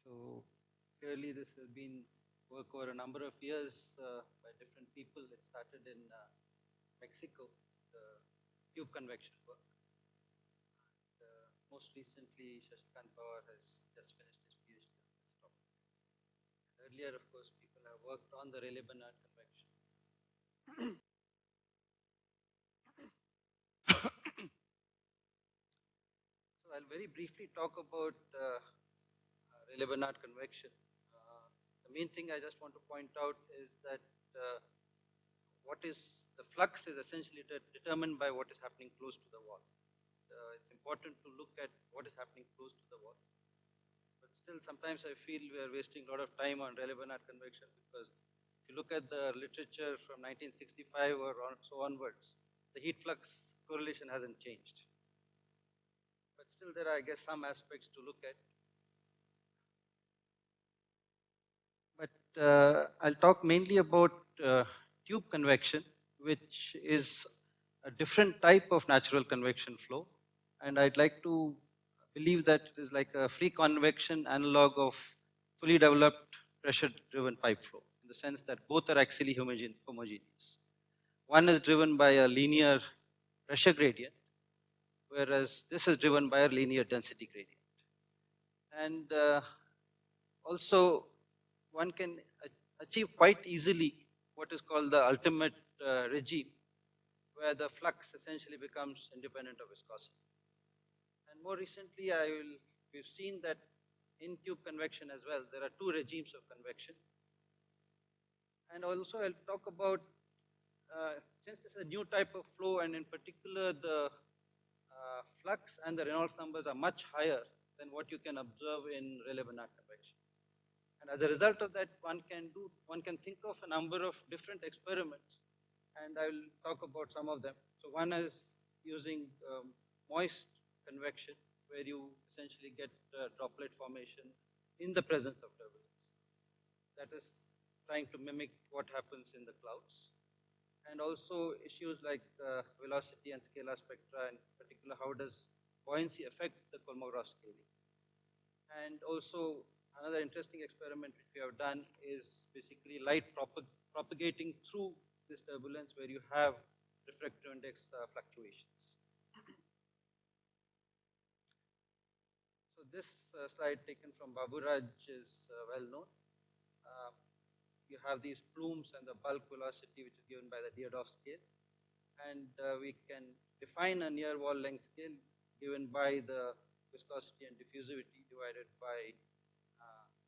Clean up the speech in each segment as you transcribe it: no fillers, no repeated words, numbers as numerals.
So clearly this has been work over a number of years by different people. It started in Mexico, the tube convection work. And, most recently, Pawar has just finished his PhD on this topic. And earlier, of course, people have worked on the Rayleigh-Benard convection. So I'll very briefly talk about Rayleigh-Benard convection. The main thing I just want to point out is that what is the flux is essentially determined by what is happening close to the wall. It's important to look at what is happening close to the wall. But still, sometimes I feel we are wasting a lot of time on Rayleigh-Benard convection, because if you look at the literature from 1965 or so onwards, the heat flux correlation hasn't changed. But still, there are, I guess, some aspects to look at. But I'll talk mainly about tube convection, which is a different type of natural convection flow. And I'd like to believe that it is like a free convection analog of fully developed pressure-driven pipe flow, in the sense that both are axially homogeneous. One is driven by a linear pressure gradient, whereas this is driven by a linear density gradient. And also, one can achieve quite easily what is called the ultimate regime, where the flux essentially becomes independent of viscosity. And more recently, we've seen that in tube convection as well, there are two regimes of convection. And also I'll talk about, since this is a new type of flow, and in particular the flux and the Reynolds numbers are much higher than what you can observe in Rayleigh-Benard convection. And as a result of that, one can think of a number of different experiments, and I will talk about some of them. So one is using moist convection, where you essentially get droplet formation in the presence of turbulence. That is trying to mimic what happens in the clouds. And also issues like velocity and scalar spectra, in particular, how does buoyancy affect the Kolmogorov scaling. And also another interesting experiment which we have done is basically light propagating through this turbulence, where you have refractive index fluctuations. So this slide taken from Baburaj is well known. You have these plumes and the bulk velocity, which is given by the Dyatlov scale. And we can define a near wall length scale given by the viscosity and diffusivity divided by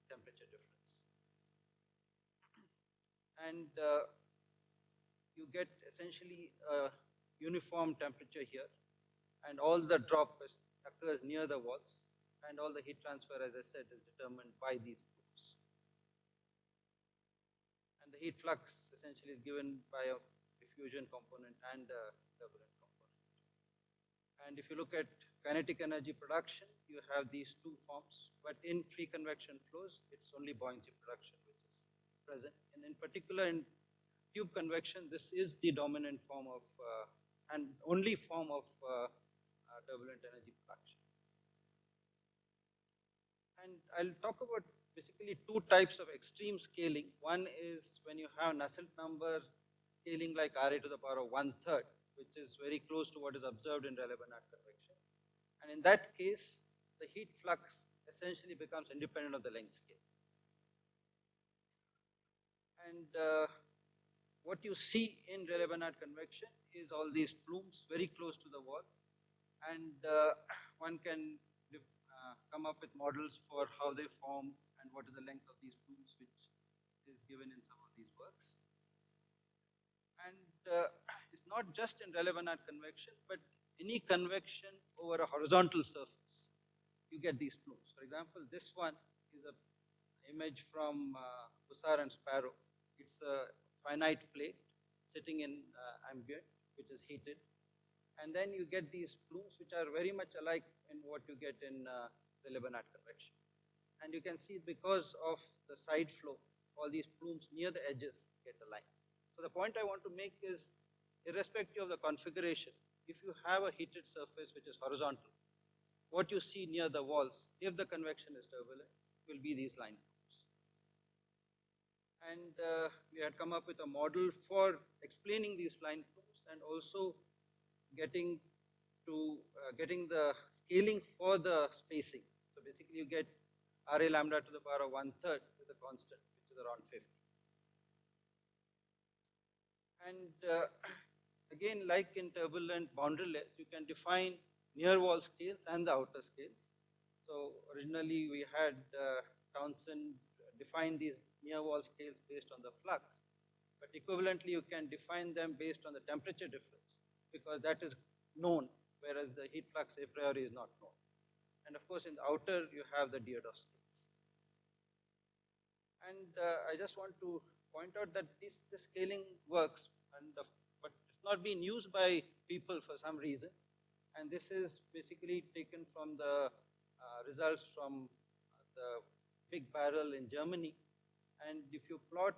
temperature difference. And you get essentially a uniform temperature here, and all the drop occurs near the walls, and all the heat transfer, as I said, is determined by these plumes. And the heat flux essentially is given by a diffusion component and a turbulent component. And if you look at kinetic energy production, you have these two forms, but in free convection flows, it's only buoyancy production which is present. And in particular, in tube convection, this is the dominant form of, and only form of turbulent energy production. And I'll talk about basically two types of extreme scaling. One is when you have Nusselt number scaling like Ra to the power of 1/3, which is very close to what is observed in Rayleigh-Benard convection. And in that case, the heat flux essentially becomes independent of the length scale. And what you see in Rayleigh-Benard convection is all these plumes very close to the wall. And one can come up with models for how they form and what is the length of these plumes, which is given in some of these works. And it's not just in Rayleigh-Benard convection, but any convection over a horizontal surface, you get these plumes. For example, this one is an image from Hussar and Sparrow. It's a finite plate sitting in ambient, which is heated. And then you get these plumes, which are very much alike in what you get in Rayleigh-Benard convection. And you can see because of the side flow, all these plumes near the edges get aligned. So the point I want to make is, irrespective of the configuration, if you have a heated surface which is horizontal, what you see near the walls, if the convection is turbulent, will be these line flows. And we had come up with a model for explaining these line flows and also getting the scaling for the spacing. So basically you get RA lambda to the power of 1/3 with a constant, which is around 50. And again, like in turbulent boundary layers, you can define near wall scales and the outer scales. So originally we had Townsend define these near wall scales based on the flux, but equivalently you can define them based on the temperature difference, because that is known, whereas the heat flux a priori is not known. And of course in the outer you have the Diodos scales. And I just want to point out that this scaling works, and but it's not being used by people for some reason. And this is basically taken from the results from the big barrel in Germany. And if you plot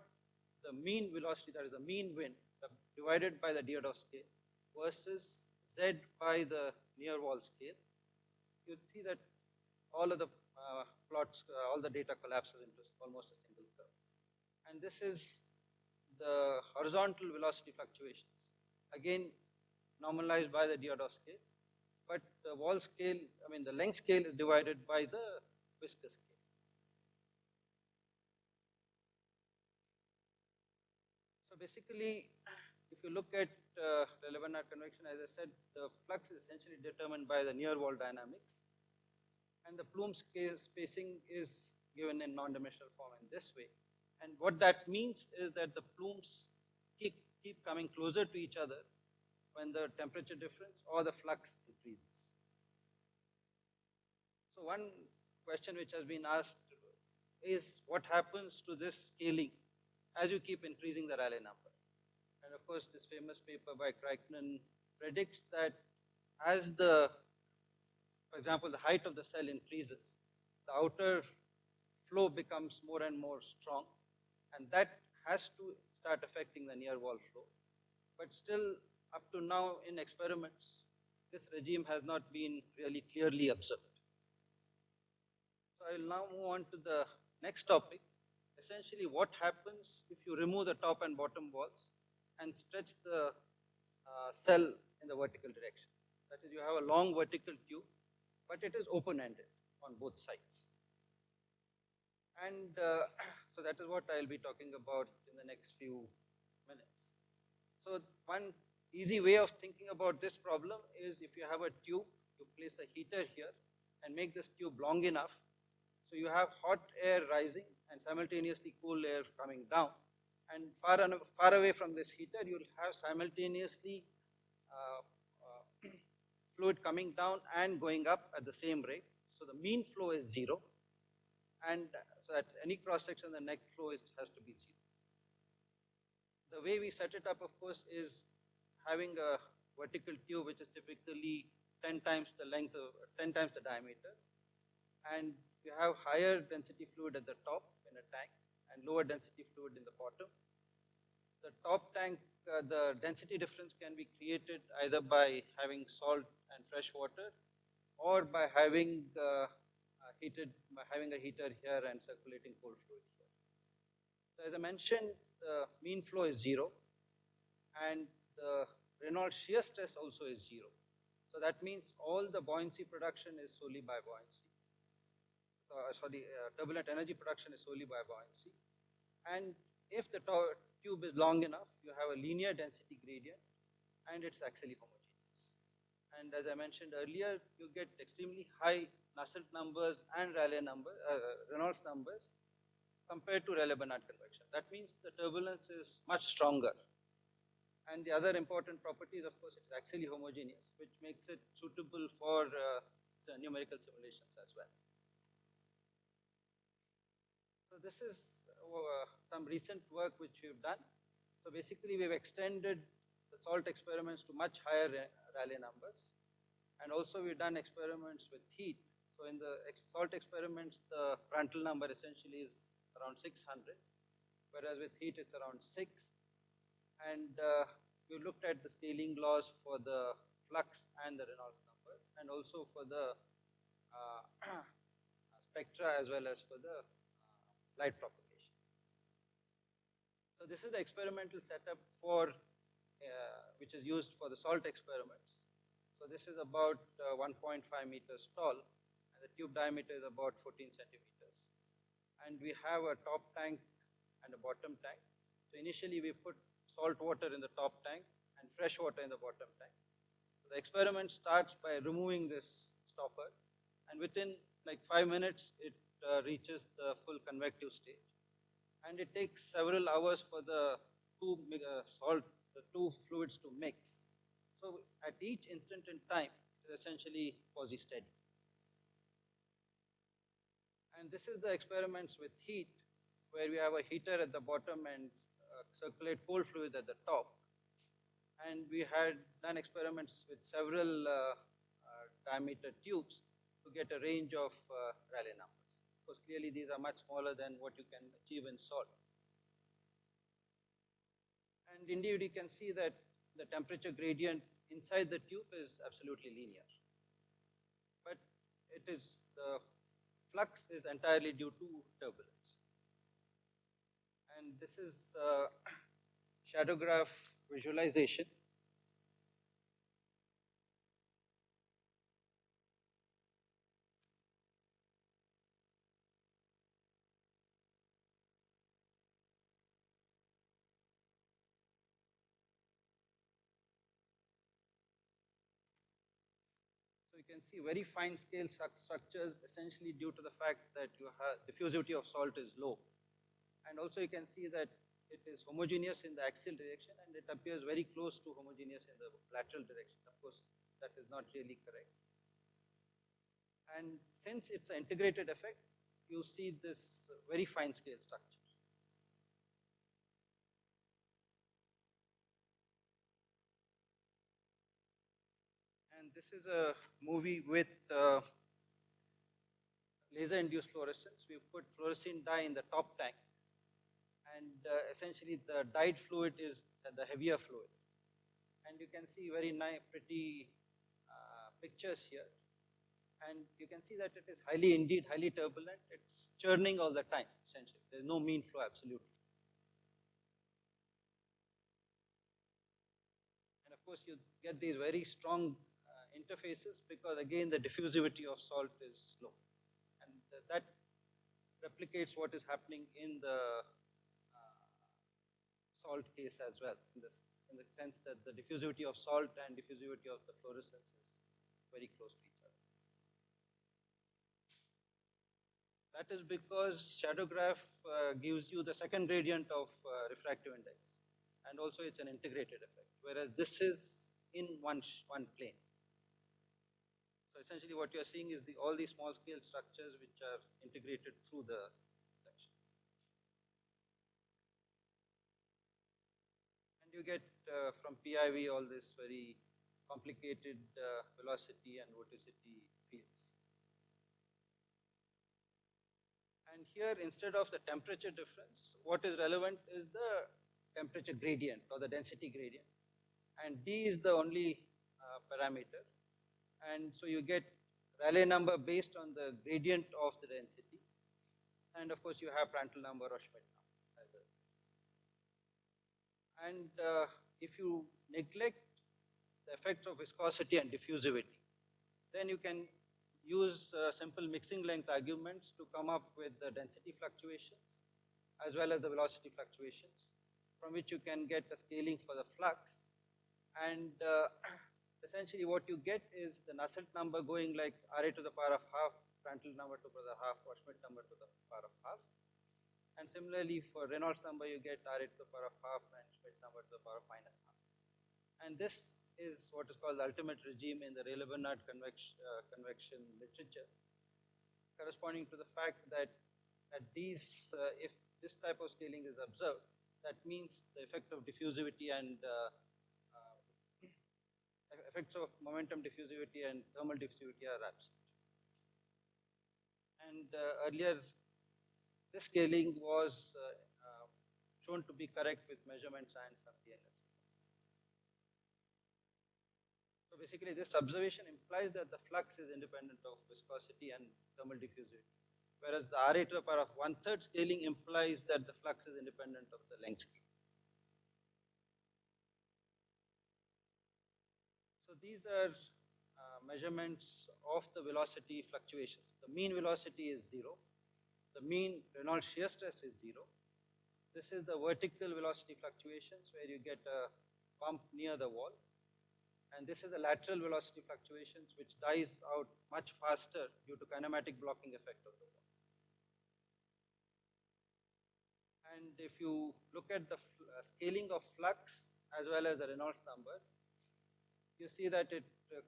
the mean velocity, that is the mean wind, divided by the Diodos scale versus Z by the near wall scale, you'd see that all of the plots, all the data collapses into almost a single curve. And this is the horizontal velocity fluctuations, again normalized by the Diodos scale, but the wall scale, I mean the length scale is divided by the viscous scale. So basically, if you look at Rayleigh-Benard convection, as I said, the flux is essentially determined by the near wall dynamics, and the Plume scale spacing is given in non-dimensional form in this way. And what that means is that the plumes keep coming closer to each other when the temperature difference or the flux increases. So one question which has been asked is what happens to this scaling as you keep increasing the Rayleigh number? And of course this famous paper by Crichton predicts that as for example, the height of the cell increases, the outer flow becomes more and more strong, and that has to start affecting the near wall flow. But still, up to now in experiments, this regime has not been really clearly observed. So I will now move on to the next topic, essentially what happens if you remove the top and bottom walls and stretch the cell in the vertical direction. That is, you have a long vertical tube, but it is open-ended on both sides. And so that is what I will be talking about in the next few minutes. So one easy way of thinking about this problem is if you have a tube, you place a heater here and make this tube long enough, so you have hot air rising and simultaneously cool air coming down. And far away from this heater, you will have simultaneously fluid coming down and going up at the same rate. So the mean flow is 0, and so that any cross section, the net flow has to be 0. The way we set it up, of course, is having a vertical tube which is typically 10 times the length of 10 times the diameter, and you have higher density fluid at the top in a tank and lower density fluid in the bottom. The top tank, the density difference can be created either by having salt and fresh water, or by having a heater here and circulating cold fluid here. So as I mentioned, the mean flow is 0, and the Reynolds shear stress also is 0. So that means all the buoyancy production is solely by buoyancy. Turbulent energy production is solely by buoyancy. And if the tube is long enough, you have a linear density gradient, and it's axially homogeneous. And as I mentioned earlier, you get extremely high Nusselt numbers and Reynolds numbers compared to Rayleigh-Benard convection. That means the turbulence is much stronger. And the other important property is, of course, it's axially homogeneous, which makes it suitable for numerical simulations as well. So this is some recent work which we've done. So basically, we've extended the salt experiments to much higher Rayleigh numbers, and also we've done experiments with heat. So in the salt experiments, the Prandtl number essentially is around 600, whereas with heat it's around 6. And we looked at the scaling laws for the flux and the Reynolds number, and also for the spectra as well as for the light propagation. So this is the experimental setup for which is used for the salt experiments. So this is about 1.5 meters tall, and the tube diameter is about 14 centimeters. And we have a top tank and a bottom tank. So initially we put salt water in the top tank and fresh water in the bottom tank. So the experiment starts by removing this stopper, and within like 5 minutes it reaches the full convective stage. And it takes several hours for the two fluids to mix. So at each instant in time, it is essentially quasi-steady. And this is the experiments with heat, where we have a heater at the bottom and circulate cold fluid at the top. And we had done experiments with several diameter tubes to get a range of Rayleigh numbers. Because clearly these are much smaller than what you can achieve in salt. And indeed you can see that the temperature gradient inside the tube is absolutely linear. But it is, the flux is entirely due to turbulence. And this is Shadowgraph visualization. You can see very fine scale structures essentially due to the fact that you have diffusivity of salt is low. And also you can see that it is homogeneous in the axial direction, and it appears very close to homogeneous in the lateral direction. Of course, that is not really correct. And since it's an integrated effect, you see this very fine scale structure. And this is a movie with laser-induced fluorescence. We put fluorescent dye in the top tank, and essentially the dyed fluid is the heavier fluid. And you can see very nice, pretty pictures here. And you can see that it is indeed highly turbulent. It's churning all the time, essentially. There's no mean flow, absolutely. And of course, you get these very strong interfaces because, again, the diffusivity of salt is low. And that replicates what is happening in the salt case as well, in the sense that the diffusivity of salt and diffusivity of the fluorescence is very close to each other. That is because Shadowgraph gives you the second gradient of refractive index, and also it's an integrated effect, whereas this is in one plane. So essentially what you are seeing is all these small scale structures which are integrated through the section. And you get from PIV all this very complicated velocity and vorticity fields. And here, instead of the temperature difference, what is relevant is the temperature gradient or the density gradient. And D is the only parameter. And so you get Rayleigh number based on the gradient of the density. And of course, you have Prandtl number or Schmidt number as well. And if you neglect the effects of viscosity and diffusivity, then you can use simple mixing length arguments to come up with the density fluctuations as well as the velocity fluctuations, from which you can get a scaling for the flux. And essentially what you get is the Nusselt number going like Ra to the power of half, Prandtl number to the power of half, or Schmidt number to the power of half. And similarly for Reynolds number you get Ra to the power of half and Schmidt number to the power of minus half. And this is what is called the ultimate regime in the Rayleigh-Benard convection literature, corresponding to the fact that at these, if this type of scaling is observed, that means the effect of diffusivity and effects of momentum diffusivity and thermal diffusivity are absent. And earlier, this scaling was shown to be correct with measurements and some DNS. So basically, this observation implies that the flux is independent of viscosity and thermal diffusivity. whereas the RA to the power of 1/3 scaling implies that the flux is independent of the length scale. So these are measurements of the velocity fluctuations. The mean velocity is 0. The mean Reynolds shear stress is 0. This is the vertical velocity fluctuations where you get a bump near the wall. And this is the lateral velocity fluctuations which dies out much faster due to kinematic blocking effect of the wall. And if you look at the scaling of flux as well as the Reynolds number, you see that it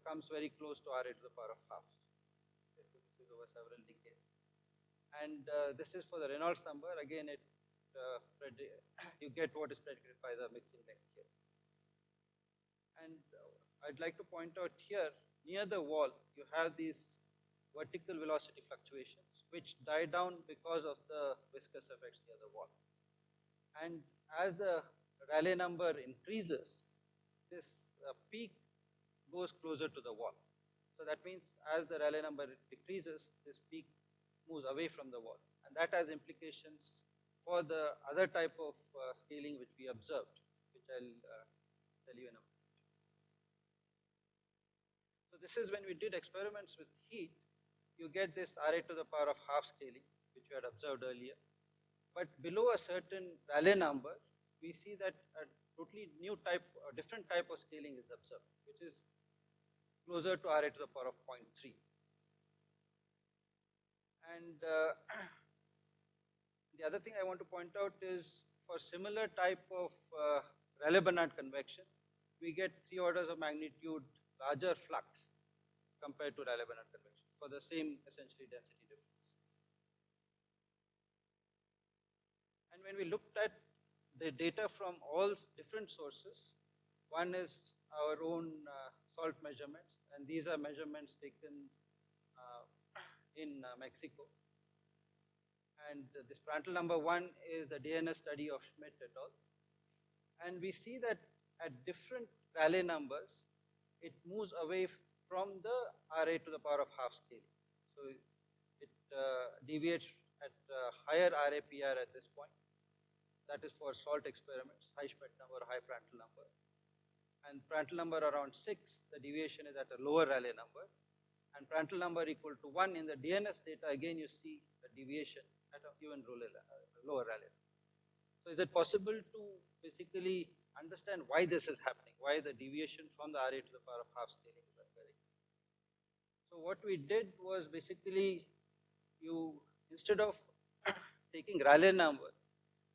comes very close to RA to the power of half. This is over several decades. And this is for the Reynolds number. Again, you get what is predicted by the mixing length here. And I'd like to point out here, near the wall, you have these vertical velocity fluctuations, which die down because of the viscous effects near the wall. And as the Rayleigh number increases, this peak goes closer to the wall. So that means as the Rayleigh number decreases, this peak moves away from the wall. And that has implications for the other type of scaling which we observed, which I'll tell you in a moment. So this is when we did experiments with heat, you get this RA to the power of half scaling, which we had observed earlier. But below a certain Rayleigh number, we see that a totally new type, or different type of scaling is observed, which is closer to RA to the power of 0.3. And the other thing I want to point out is for similar type of Rayleigh-Bernard convection, we get 3 orders of magnitude larger flux compared to Rayleigh-Bernard convection for the same essentially density difference. And when we looked at the data from all different sources, one is our own salt measurements, and these are measurements taken in Mexico. And this Prandtl number 1 is the DNS study of Schmidt et al. And we see that at different Rayleigh numbers, it moves away from the RA to the power of half scaling. So it deviates at higher RAPR at this point. That is for salt experiments, high Schmidt number, high Prandtl number. And Prandtl number around 6, the deviation is at a lower Rayleigh number. And Prandtl number equal to 1 in the DNS data, again you see a deviation at an even lower Rayleigh. So is it possible to basically understand why this is happening, why the deviation from the RA to the power of half scaling is occurring? So what we did was basically, instead of taking Rayleigh number,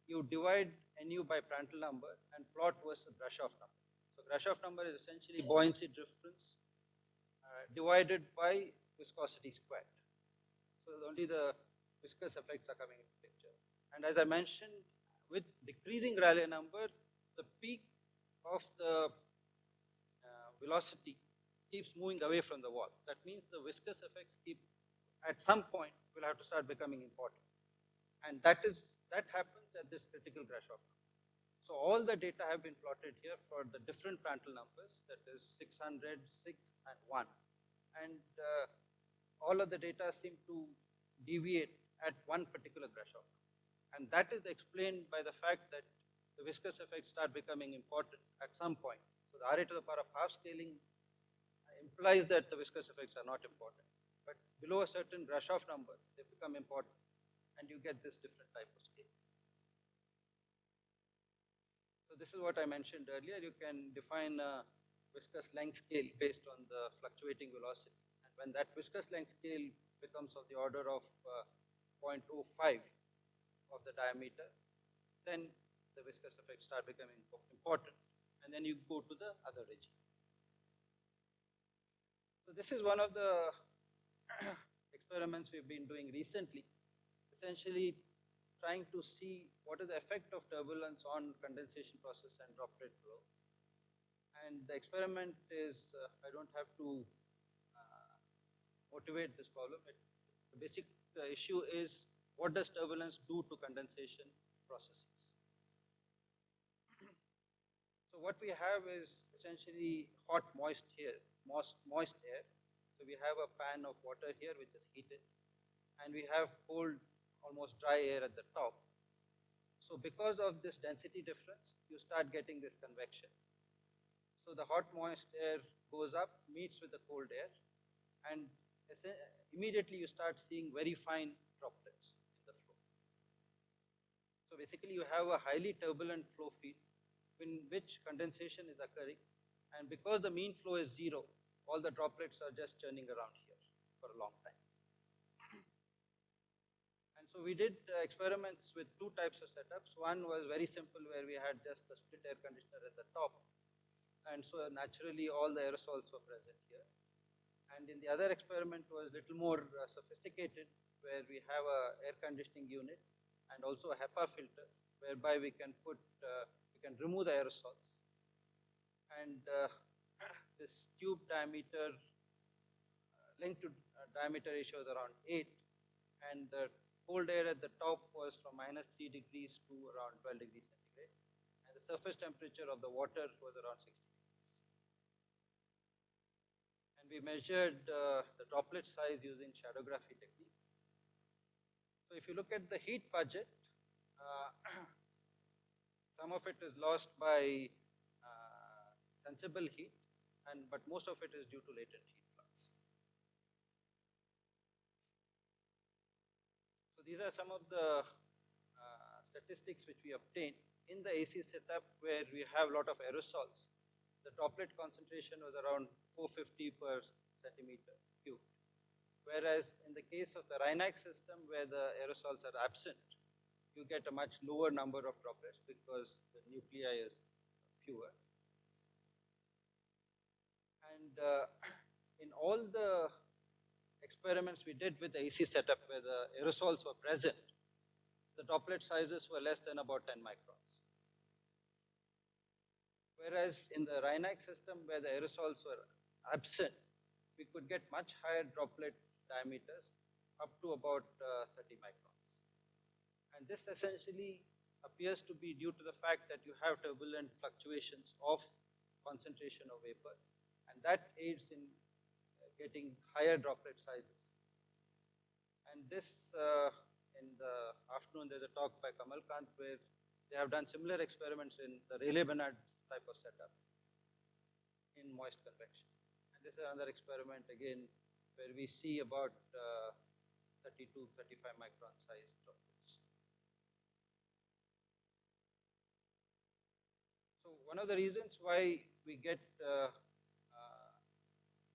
you divide Nu by Prandtl number and plot versus Grashof number. So Grashof number is essentially buoyancy difference divided by viscosity squared. So only the viscous effects are coming into picture. And as I mentioned, with decreasing Rayleigh number, the peak of the velocity keeps moving away from the wall. That means the viscous effects at some point, will have to start becoming important. And that happens at this critical Grashof number. So all the data have been plotted here for the different Prandtl numbers, that is 600, 6, and 1. And all of the data seem to deviate at one particular Grashof. And that is explained by the fact that the viscous effects start becoming important at some point. So the RA to the power of half scaling implies that the viscous effects are not important. But below a certain Grashof number, they become important. And you get this different type of scale. So this is what I mentioned earlier. You can define a viscous length scale based on the fluctuating velocity. And when that viscous length scale becomes of the order of 0.05 of the diameter, then the viscous effects start becoming important. And then you go to the other regime. So this is one of the experiments we've been doing recently, essentially trying to see what is the effect of turbulence on condensation process and droplet flow. And the experiment is, I don't have to motivate this problem. The basic issue is, what does turbulence do to condensation processes? So what we have is essentially hot, moist air. So we have a pan of water here which is heated, and we have cold, almost dry air at the top. So because of this density difference, you start getting this convection. So the hot moist air goes up, meets with the cold air, and immediately you start seeing very fine droplets in the flow. So basically you have a highly turbulent flow field in which condensation is occurring, and because the mean flow is zero, all the droplets are just churning around here for a long time. And so we did experiments with two types of setups. One was very simple, where we had just a split air conditioner at the top, and so naturally all the aerosols were present here. And in the other experiment was a little more sophisticated, where we have a air conditioning unit and also a HEPA filter, whereby we can remove the aerosols. And this tube diameter, length to diameter ratio is around 8, and the cold air at the top was from -3 degrees to around 12 degrees centigrade, and the surface temperature of the water was around 60 degrees. And we measured the droplet size using shadowgraphy technique. So if you look at the heat budget, some of it is lost by sensible heat, but most of it is due to latent heat flux. So these are some of the statistics which we obtained in the AC setup, where we have a lot of aerosols. The droplet concentration was around 450 per centimeter cubed. Whereas in the case of the RINAC system, where the aerosols are absent, you get a much lower number of droplets because the nuclei is fewer. And in all the experiments we did with the AC setup, where the aerosols were present, the droplet sizes were less than about 10 microns. Whereas in the RINAC system, where the aerosols were absent, we could get much higher droplet diameters, up to about 30 microns. And this essentially appears to be due to the fact that you have turbulent fluctuations of concentration of vapor, and that aids in getting higher droplet sizes. And this, in the afternoon, there's a talk by Kamal Kant, where they have done similar experiments in the Rayleigh-Benard type of setup in moist convection. And this is another experiment again, where we see about 30 to 35 micron size droplets. So one of the reasons why we get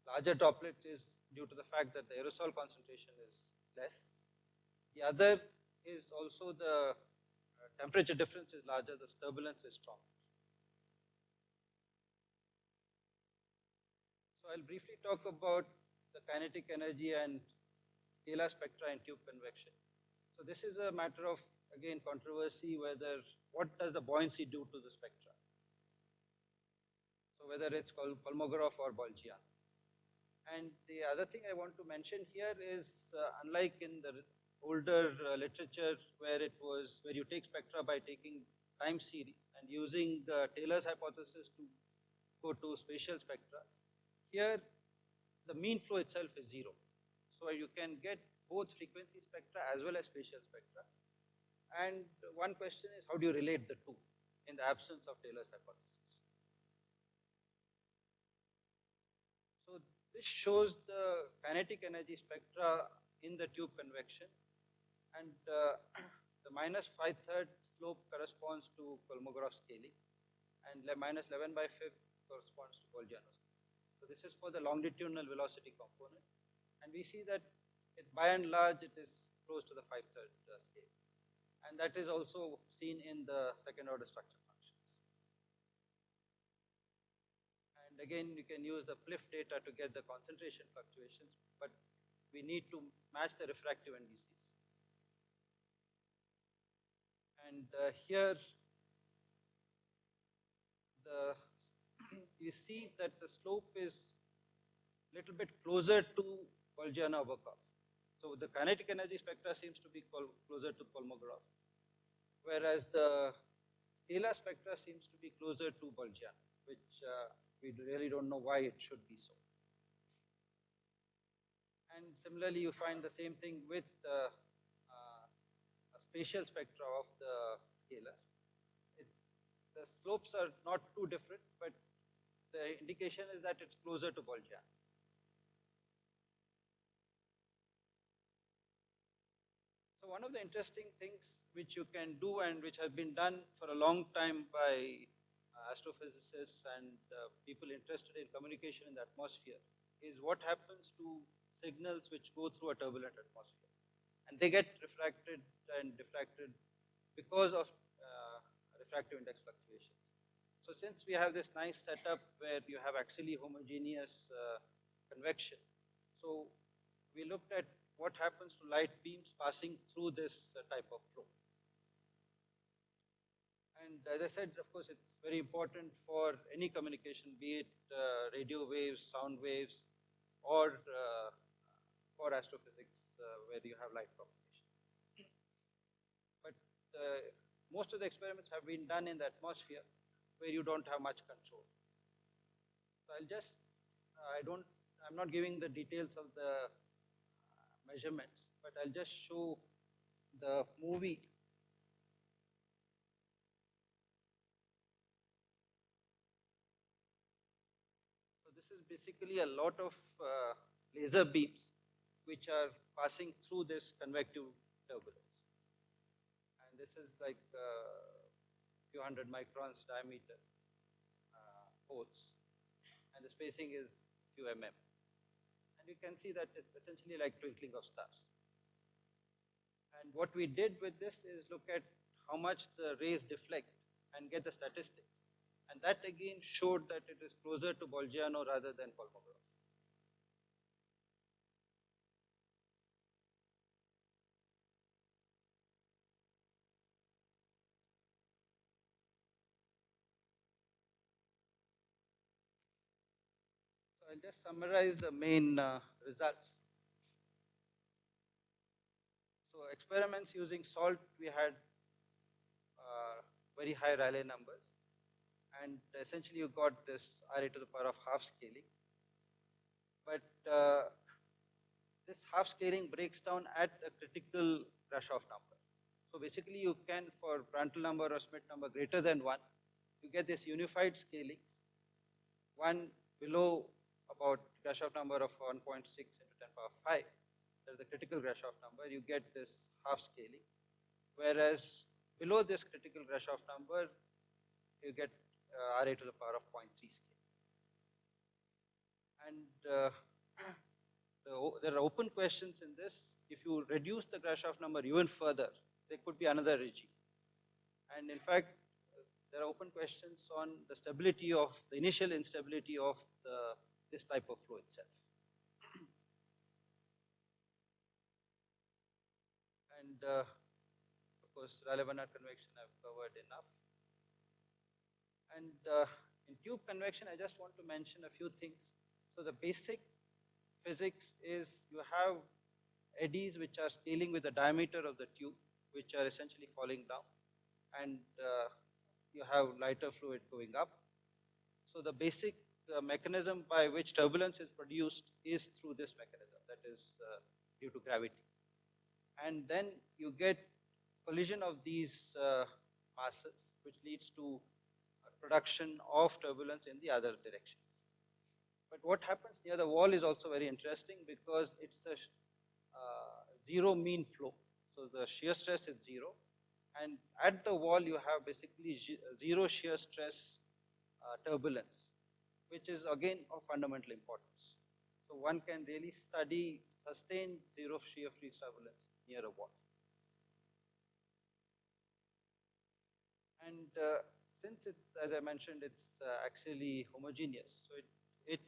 larger droplets is due to the fact that the aerosol concentration is less. The other is also the temperature difference is larger, the turbulence is strong. So I'll briefly talk about the kinetic energy and scalar spectra in tube convection. So this is a matter of, again, controversy, whether what does the buoyancy do to the spectra. So whether it's called Kolmogorov or Boltzmann. And the other thing I want to mention here is, unlike in the older literature, where you take spectra by taking time series and using the Taylor's hypothesis to go to spatial spectra, here the mean flow itself is zero. So you can get both frequency spectra as well as spatial spectra. And one question is, how do you relate the two in the absence of Taylor's hypothesis? So this shows the kinetic energy spectra in the tube convection, and the -5/3 slope corresponds to Kolmogorov scaling, and -11/5 corresponds to Boltzmann. So this is for the longitudinal velocity component, and we see that by and large it is close to the 5/3 scale, and that is also seen in the second order structure functions. And again, you can use the PLIF data to get the concentration fluctuations, but we need to match the refractive indices. And here you see that the slope is a little bit closer to Boltzmann-Overkopf. So the kinetic energy spectra seems to be closer to Kolmogorov, whereas the scalar spectra seems to be closer to Boltzmann, which we really don't know why it should be so. And similarly, you find the same thing with a spatial spectra of the scalar. The slopes are not too different, but the indication is that it's closer to Boltzmann. So one of the interesting things which you can do and which has been done for a long time by astrophysicists and people interested in communication in the atmosphere is what happens to signals which go through a turbulent atmosphere. And they get refracted and diffracted because of refractive index fluctuations. So since we have this nice setup where you have axially homogeneous convection, so we looked at what happens to light beams passing through this type of flow. And as I said, of course, it's very important for any communication, be it radio waves, sound waves, or for astrophysics where you have light propagation. But most of the experiments have been done in the atmosphere where you don't have much control. So I'll just, I'm not giving the details of the measurements, but I'll just show the movie. So this is basically a lot of laser beams which are passing through this convective turbulence. And this is like a few hundred microns diameter holes, and the spacing is few mm. And you can see that it's essentially like twinkling of stars. And what we did with this is look at how much the rays deflect and get the statistics. And that again showed that it is closer to Boltzmann rather than Kolmogorov. So I'll just summarize the main results. So experiments using salt, we had very high Rayleigh numbers, and essentially you got this Ra to the power of half scaling. But this half scaling breaks down at a critical Grashof number. So basically you can, for Prandtl number or Schmidt number greater than 1, you get this unified scalings, one below about Grashof number of 1.6 into 10 power 5. That is the critical Grashof number, you get this half scaling. Whereas below this critical Grashof number, you get Ra to the power of 0.3 scale. And there are open questions in this. If you reduce the Grashof number even further, there could be another regime. And in fact, there are open questions on the stability of, the initial instability of this type of flow itself. And of course, Rayleigh-Benard convection I've covered enough. And in tube convection, I just want to mention a few things. So the basic physics is you have eddies which are scaling with the diameter of the tube, which are essentially falling down, and you have lighter fluid going up. So the basic mechanism by which turbulence is produced is through this mechanism, that is due to gravity. And then you get collision of these masses, which leads to production of turbulence in the other directions. But what happens near the wall is also very interesting because it's a zero mean flow. So the shear stress is 0. And at the wall, you have basically zero shear stress turbulence, which is again of fundamental importance. So one can really study sustained zero shear free turbulence near a wall. And since it's, as I mentioned, it's axially homogeneous, so it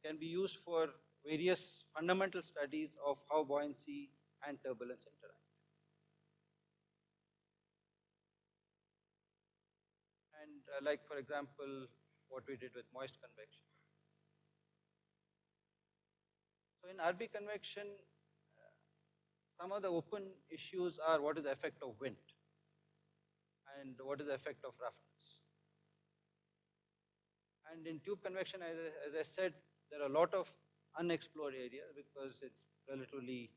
can be used for various fundamental studies of how buoyancy and turbulence interact. And like, for example, what we did with moist convection. So in R-B convection, some of the open issues are what is the effect of wind and what is the effect of roughness. And in tube convection, as I said, there are a lot of unexplored area because it's relatively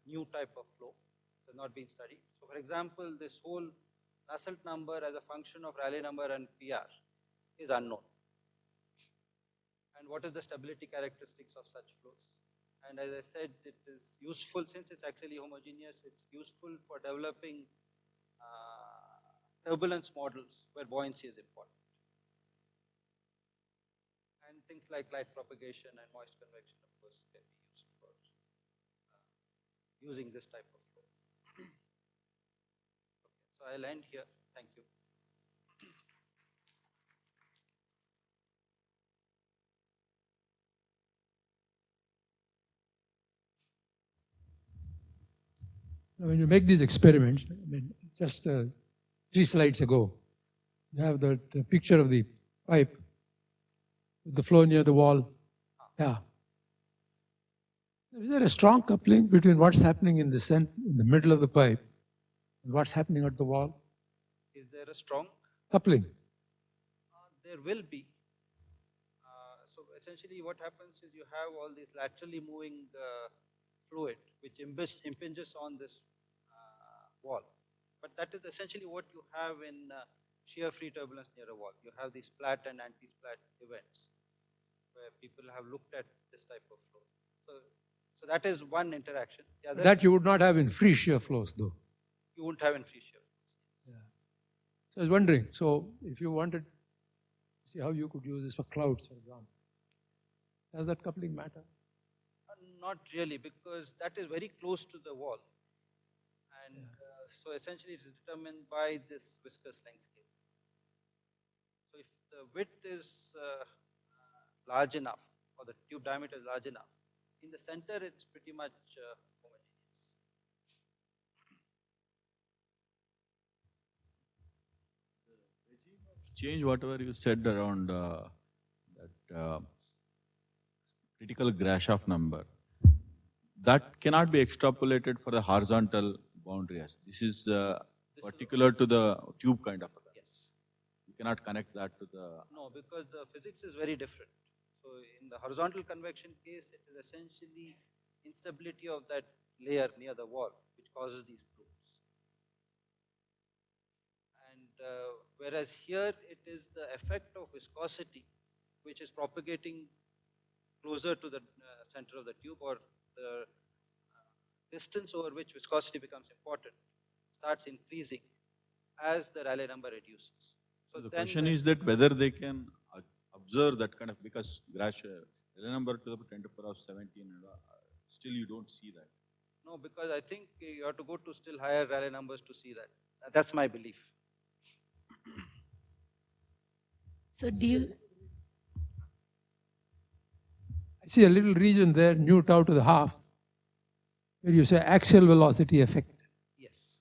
new type of flow. It's not been studied. So for example, this whole Nusselt number as a function of Rayleigh number and PR is unknown. And what is the stability characteristics of such flows? And as I said, it is useful since it's actually homogeneous. It's useful for developing turbulence models where buoyancy is important. And things like light propagation and moist convection, of course, can be used for using this type of flow. Okay, so I'll end here. Thank you. When you make these experiments, I mean, just 3 slides ago, you have the picture of the pipe with the flow near the wall. Yeah. Is there a strong coupling between what's happening in the middle of the pipe and what's happening at the wall? Is there a strong coupling? There will be. So essentially what happens is you have all this laterally moving fluid which impinges on this wall. But that is essentially what you have in shear free turbulence near a wall. You have these splat and anti-splat events where people have looked at this type of flow. So that is one interaction. That you would not have in free shear flows though. You won't have in free shear. Yeah. So I was wondering, so if you wanted to see how you could use this for clouds, for example, does that coupling matter? Not really, because that is very close to the wall. And so essentially it is determined by this viscous length scale. So if the width is large enough, or the tube diameter is large enough, in the center it's pretty much homogeneous. Change whatever you said around that critical Grashof number. That cannot be extrapolated for the horizontal boundary. This is particular to the tube kind of a thing. Yes. You cannot connect that to the... No, because the physics is very different. So in the horizontal convection case, it is essentially instability of that layer near the wall which causes these plumes. And whereas here it is the effect of viscosity which is propagating closer to the center of the tube, or the distance over which viscosity becomes important starts increasing as the Rayleigh number reduces. So the question is that whether they can observe that kind of, because Rayleigh number to the 10 to the power of 17, still you don't see that. No, because I think you have to go to still higher Rayleigh numbers to see that. That's my belief. So do you... I see a little region there, nu tau to the half, where you say axial velocity effect. Yes.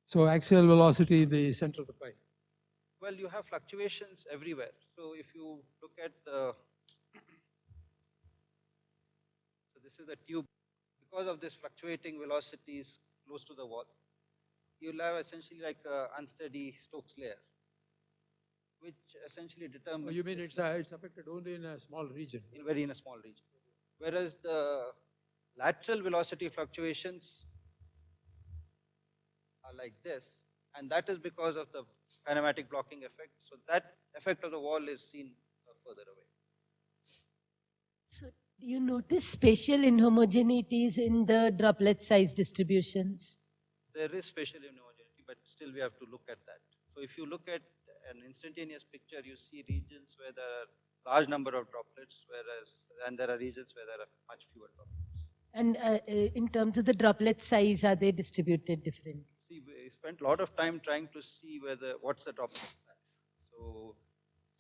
So axial velocity in the center of the pipe. Well, you have fluctuations everywhere. So if you look at the, so this is the tube. Because of this fluctuating velocities close to the wall, you'll have essentially like an unsteady Stokes layer, which essentially determines... Oh, you mean it's affected only in a small region? In a small region. Whereas the lateral velocity fluctuations are like this, and that is because of the kinematic blocking effect. So that effect of the wall is seen further away. So do you notice spatial inhomogeneities in the droplet size distributions? There is spatial inhomogeneity, but still we have to look at that. So if you look at an instantaneous picture, you see regions where there are large number of droplets, and there are regions where there are much fewer droplets. And in terms of the droplet size, are they distributed differently? See, we spent a lot of time trying to see what's the droplet size. So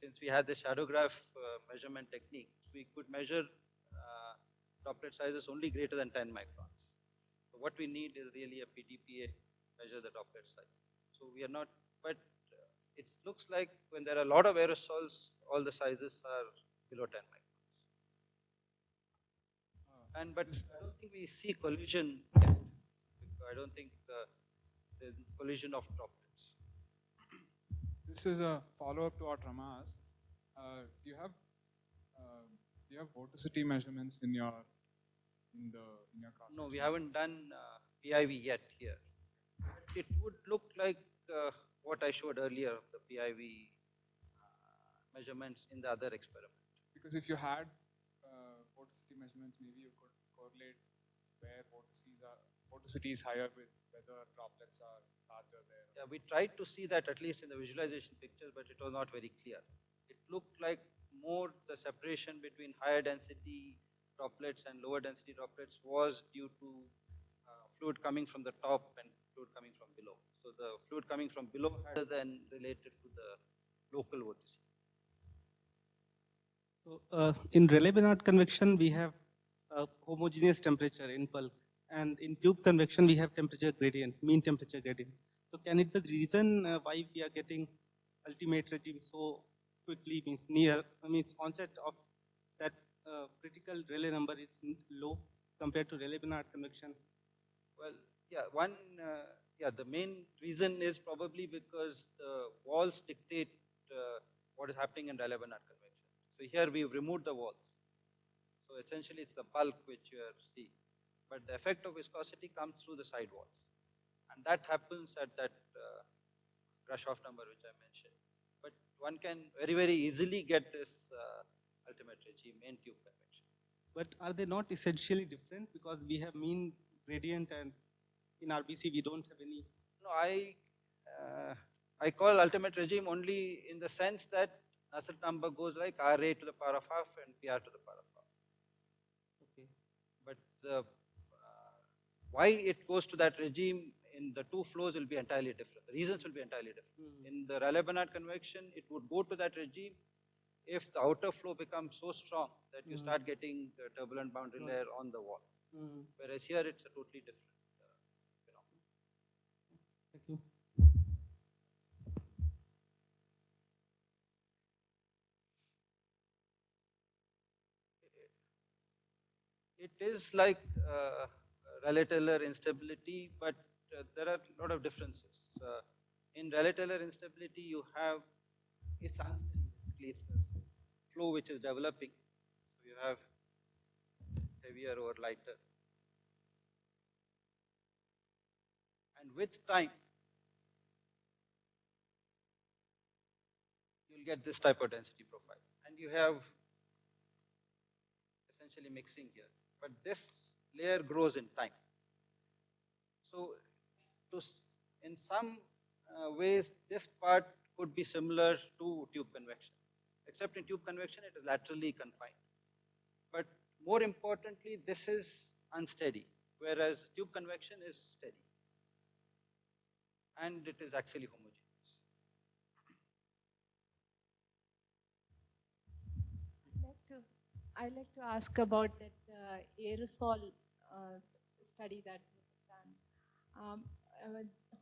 since we had the Shadowgraph measurement technique, we could measure droplet sizes only greater than 10 microns. So what we need is really a PDPA measure the droplet size. So we are not, but it looks like when there are a lot of aerosols, all the sizes are below 10 microns. But I don't think we see collision yet. I don't think there's collision of droplets. This is a follow-up to what Rama asked. Do you have vorticity measurements in your cross? No, we haven't done PIV yet here. But it would look like what I showed earlier of the PIV measurements in the other experiment. Because if you had vorticity measurements, maybe you could correlate where vorticity is higher with whether droplets are larger there. Yeah, we tried to see that at least in the visualization pictures, but it was not very clear. It looked like more the separation between higher density droplets and lower density droplets was due to fluid coming from the top and fluid coming from below. So the fluid coming from below rather than related to the local vorticity. So in Rayleigh-Benard convection, we have homogeneous temperature in bulk, and in tube convection, we have temperature gradient, mean temperature gradient. So can it be the reason why we are getting ultimate regime so quickly, means onset of that critical Rayleigh number is low compared to Rayleigh-Benard convection? Well, yeah, the main reason is probably because the walls dictate what is happening in Rayleigh-Benard convection. So here we've removed the walls. So essentially it's the bulk which you are seeing. But the effect of viscosity comes through the side walls. And that happens at that Grashof number which I mentioned. But one can very, very easily get this ultimate regime in tube convection. But are they not essentially different? Because we have mean gradient and in RBC we don't have any. No, I call ultimate regime only in the sense that Nusselt number goes like RA to the power of half and PR to the power of half. Okay. But the why it goes to that regime in the two flows will be entirely different. The reasons will be entirely different. In the Rayleigh-Benard convection, it would go to that regime if the outer flow becomes so strong that you start getting the turbulent boundary layer on the wall. Whereas here it's a totally different phenomenon. Thank you. It is like Rayleigh-Taylor instability, but there are a lot of differences. In Rayleigh-Taylor instability, you have it's unsteady. It's a flow which is developing. So you have heavier or lighter. And with time, you'll get this type of density profile. And you have essentially mixing here. But this layer grows in time. So in some ways, this part could be similar to tube convection, except in tube convection, it is laterally confined. But more importantly, this is unsteady, whereas tube convection is steady. And it is axially homogeneous. I'd like to ask about that aerosol study that was done.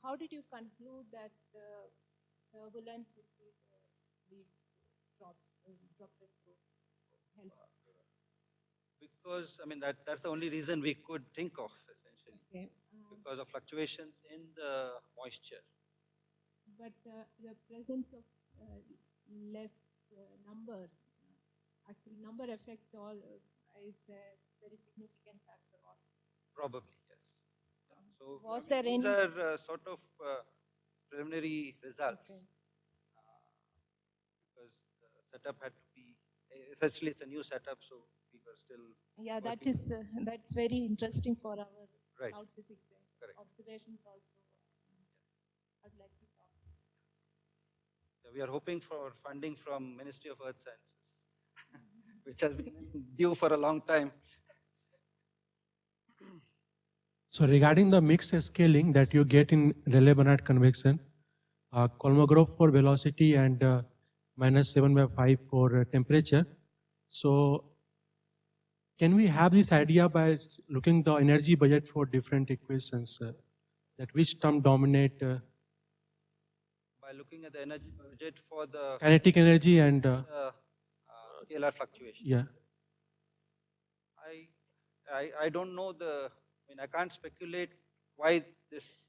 How did you conclude that the turbulence would be the droplet group? Because, I mean, that's the only reason we could think of, essentially, Okay. because of fluctuations in the moisture. But the presence of less number, actually number effect all is a very significant factor also. Probably, yes. So Was there these any- are sort of preliminary results. Okay. Because the setup had to be, essentially it's a new setup, so we were still Yeah, that working. is that's very interesting for our Right. cloud physics Correct. observations also. I'd like to talk. We are hoping for funding from Ministry of Earth Sciences, which has been due for a long time. So regarding the mixed scaling that you get in Rayleigh-Benard convection, Kolmogorov for velocity and -7/5 for temperature. So can we have this idea by looking the energy budget for different equations, that which term dominate By looking at the energy budget for the kinetic energy and scalar fluctuation. yeah. I don't know I can't speculate why this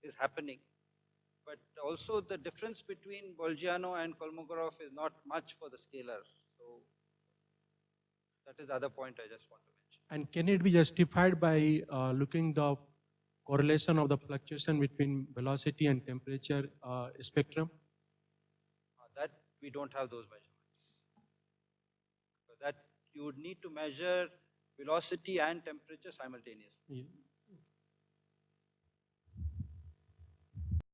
is happening. But also the difference between Bolgiano and Kolmogorov is not much for the scalar. So That is the other point I just want to mention. And can it be justified by looking the correlation of the fluctuation between velocity and temperature spectrum? That we don't have those measurements. So that you would need to measure velocity and temperature simultaneously. Yeah.